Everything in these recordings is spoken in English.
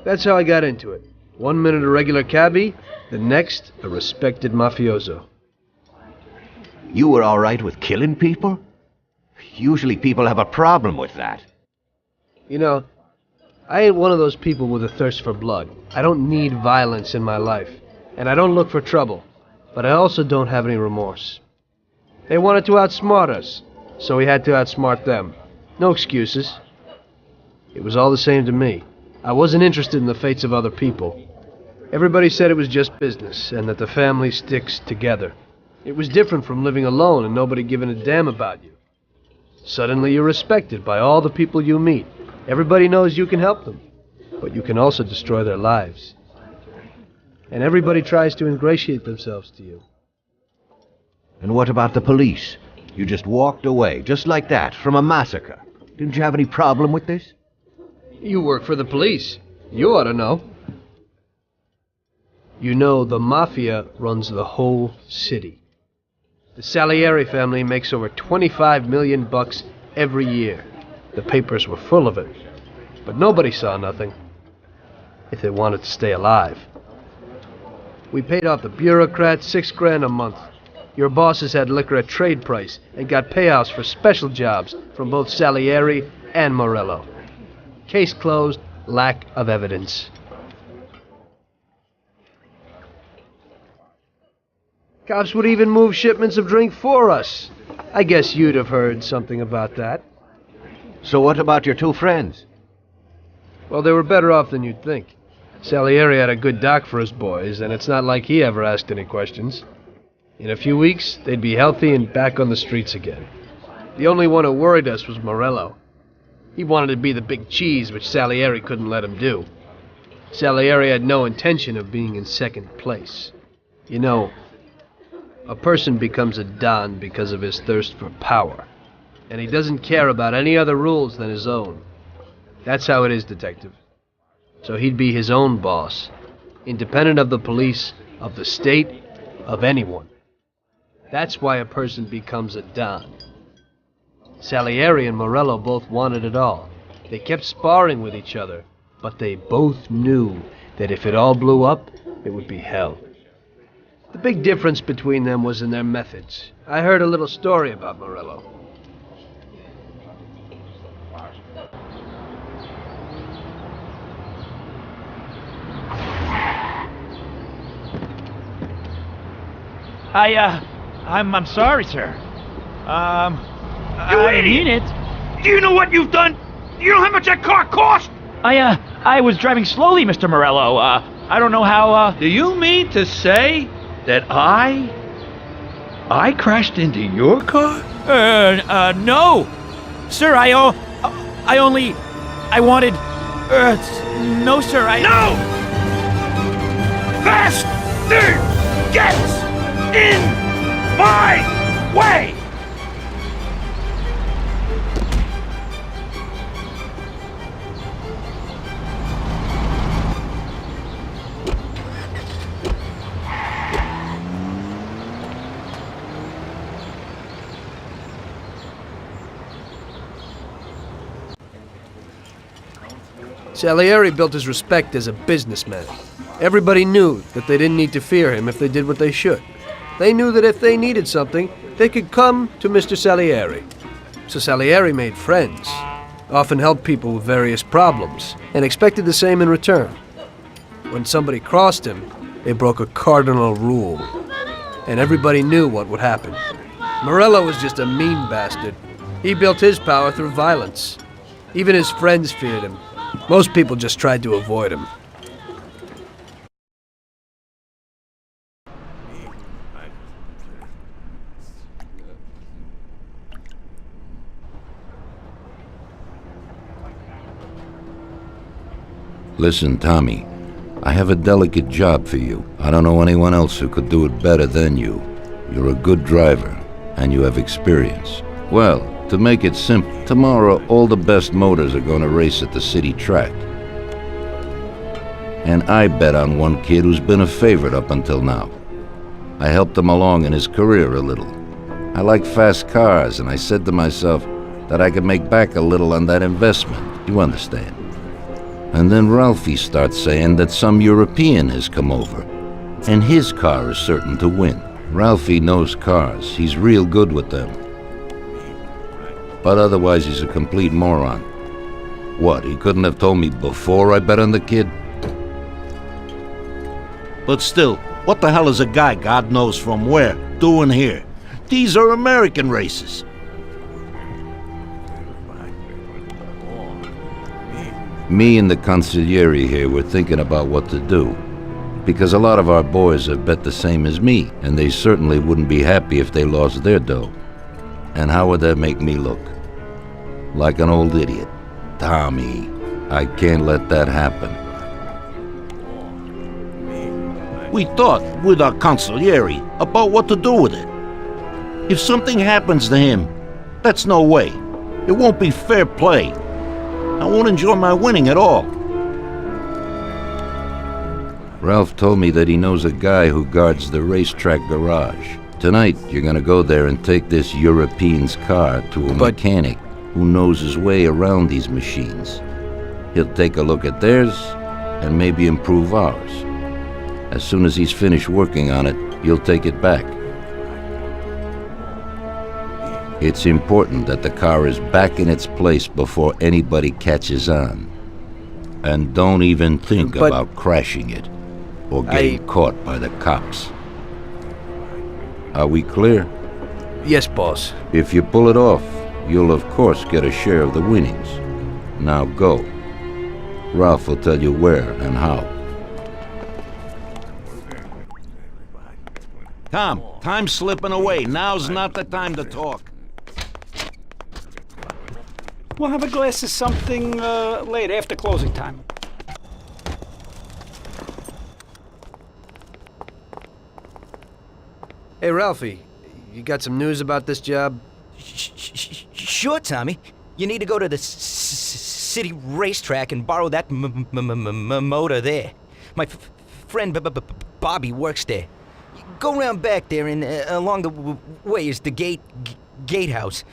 That's how I got into it. 1 minute a regular cabbie, the next a respected mafioso. You were all right with killing people? Usually people have a problem with that. You know, I ain't one of those people with a thirst for blood. I don't need violence in my life, and I don't look for trouble, but I also don't have any remorse. They wanted to outsmart us, so we had to outsmart them. No excuses. It was all the same to me. I wasn't interested in the fates of other people. Everybody said it was just business, and that the family sticks together. It was different from living alone and nobody giving a damn about you. Suddenly you're respected by all the people you meet. Everybody knows you can help them, but you can also destroy their lives. And everybody tries to ingratiate themselves to you. And what about the police? You just walked away, just like that, from a massacre. Didn't you have any problem with this? You work for the police. You ought to know. You know, the Mafia runs the whole city. The Salieri family makes over 25 million bucks every year. The papers were full of it. But nobody saw nothing. If they wanted to stay alive. We paid off the bureaucrats $6 grand a month. Your bosses had liquor at trade price and got payouts for special jobs from both Salieri and Morello. Case closed, lack of evidence. Cops would even move shipments of drink for us. I guess you'd have heard something about that. So what about your two friends? Well, they were better off than you'd think. Salieri had a good doc for his boys, and it's not like he ever asked any questions. In a few weeks, they'd be healthy and back on the streets again. The only one who worried us was Morello. He wanted to be the big cheese, which Salieri couldn't let him do. Salieri had no intention of being in second place. You know, a person becomes a Don because of his thirst for power, and he doesn't care about any other rules than his own. That's how it is, Detective. So he'd be his own boss, independent of the police, of the state, of anyone. That's why a person becomes a Don. Salieri and Morello both wanted it all. They kept sparring with each other, but they both knew that if it all blew up, it would be hell. The big difference between them was in their methods. I heard a little story about Morello. I'm sorry, sir. You I idiot! mean it. Do you know what you've done? Do you know how much that car cost? I was driving slowly, Mr. Morello. I don't know how, Do you mean to say that I crashed into your car? no. Sir, I wanted, no, sir, No! Faster gets in my way! Salieri built his respect as a businessman. Everybody knew that they didn't need to fear him if they did what they should. They knew that if they needed something, they could come to Mr. Salieri. So Salieri made friends, often helped people with various problems, and expected the same in return. When somebody crossed him, they broke a cardinal rule, and everybody knew what would happen. Morello was just a mean bastard. He built his power through violence. Even his friends feared him. Most people just tried to avoid him. Listen, Tommy, I have a delicate job for you. I don't know anyone else who could do it better than you. You're a good driver, and you have experience. Well, to make it simple, tomorrow all the best motors are going to race at the city track. And I bet on one kid who's been a favorite up until now. I helped him along in his career a little. I like fast cars, and I said to myself that I could make back a little on that investment. You understand? And then Ralphie starts saying that some European has come over, and his car is certain to win. Ralphie knows cars. He's real good with them. But otherwise, he's a complete moron. What, he couldn't have told me before I bet on the kid? But still, what the hell is a guy, God knows from where, doing here? These are American races. Me and the consigliere here were thinking about what to do. Because a lot of our boys have bet the same as me, and they certainly wouldn't be happy if they lost their dough. And how would that make me look? Like an old idiot. Tommy, I can't let that happen. We thought, with our consigliere, about what to do with it. If something happens to him, that's no way. It won't be fair play. I won't enjoy my winning at all. Ralph told me that he knows a guy who guards the racetrack garage. Tonight, you're gonna go there and take this European's car to a mechanic who knows his way around these machines. He'll take a look at theirs and maybe improve ours. As soon as he's finished working on it, you'll take it back. It's important that the car is back in its place before anybody catches on. And don't even think about crashing it or getting caught by the cops. Are we clear? Yes, boss. If you pull it off, you'll of course get a share of the winnings. Now go. Ralph will tell you where and how. Tom, time's slipping away. Now's not the time to talk. We'll have a glass of something later, after closing time. Hey, Ralphie, you got some news about this job? Sure, Tommy. You need to go to the city racetrack and borrow that motor there. My friend Bobby works there. Go round back there, and along the way is the gatehouse.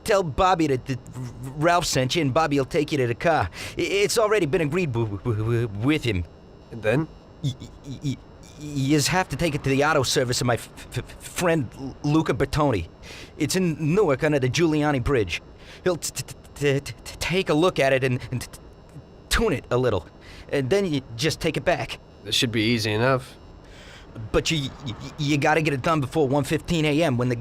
Tell Bobby that Ralph sent you, and Bobby will take you to the car. It's already been agreed with him. And then? You just have to take it to the auto service of my friend Lucas Bertone. It's in Newark under the Giuliani Bridge. He'll take a look at it and tune it a little. And then you just take it back. This should be easy enough. But you gotta get it done before 1:15 a.m. when the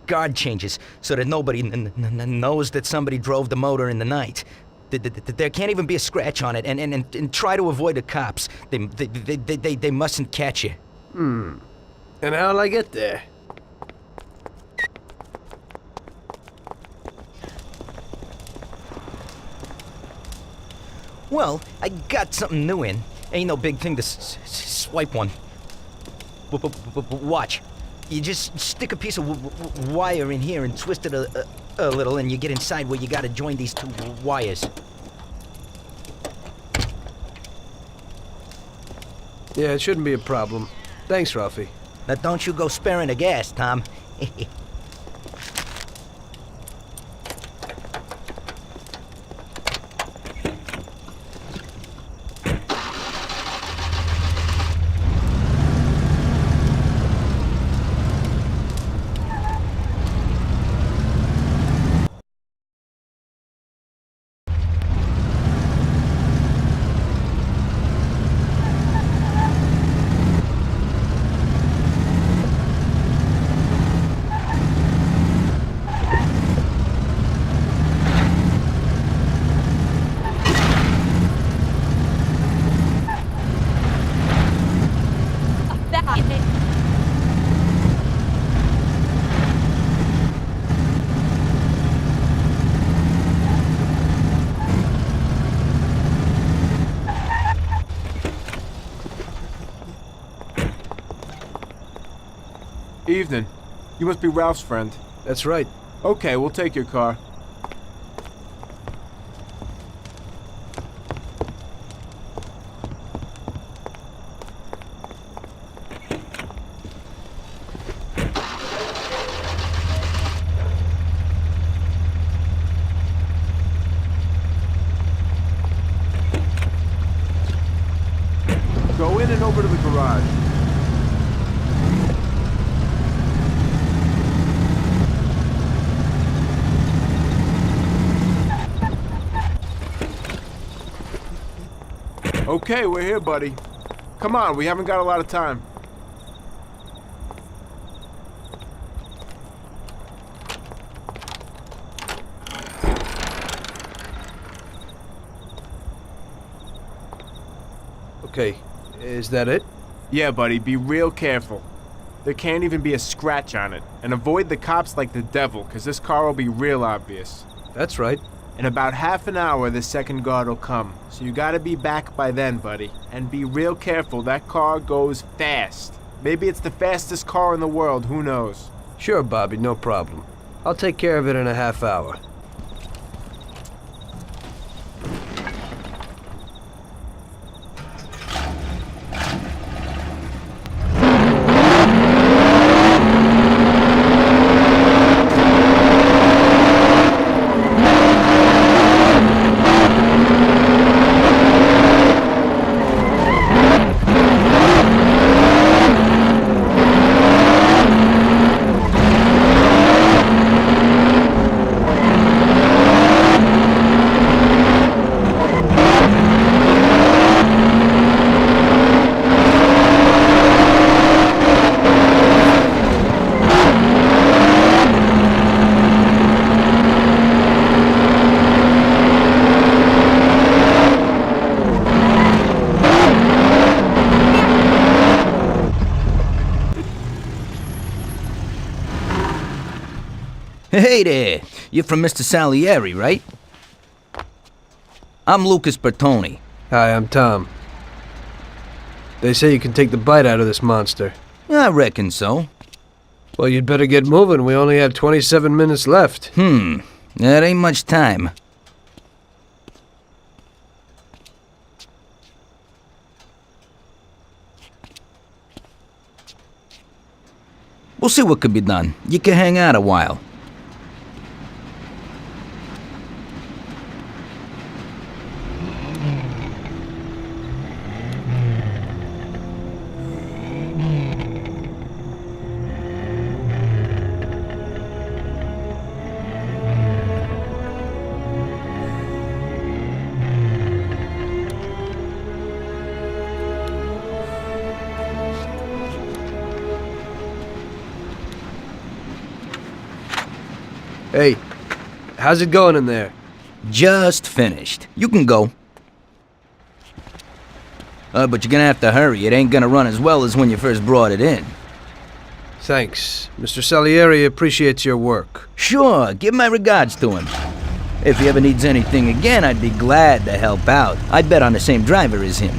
guard changes, so that nobody knows that somebody drove the motor in the night. There can't even be a scratch on it, and try to avoid the cops. They mustn't catch you. And how'll I get there? Well, I got something new in. Ain't no big thing to swipe one. Watch. You just stick a piece of wire in here and twist it a little, and you get inside where you gotta join these two wires. Yeah, it shouldn't be a problem. Thanks, Ralphie. Now don't you go sparing the gas, Tom. Evening. You must be Ralph's friend. That's right. Okay, we'll take your car. garage. Okay, we're here, buddy. Come on, we haven't got a lot of time. Okay, is that it? Yeah, buddy, be real careful. There can't even be a scratch on it. And avoid the cops like the devil, because this car will be real obvious. That's right. In about half an hour, the second guard will come. So you gotta be back by then, buddy. And be real careful, that car goes fast. Maybe it's the fastest car in the world, who knows? Sure, Bobby, no problem. I'll take care of it in a half hour. Hey there, you're from Mr. Salieri, right? I'm Lucas Bertone. Hi, I'm Tom. They say you can take the bite out of this monster. I reckon so. Well, you'd better get moving. We only have 27 minutes left. That ain't much time. We'll see what could be done. You can hang out a while. Hey, how's it going in there? Just finished. You can go. But you're gonna have to hurry. It ain't gonna run as well as when you first brought it in. Thanks. Mr. Salieri appreciates your work. Sure, give my regards to him. If he ever needs anything again, I'd be glad to help out. I'd bet on the same driver as him.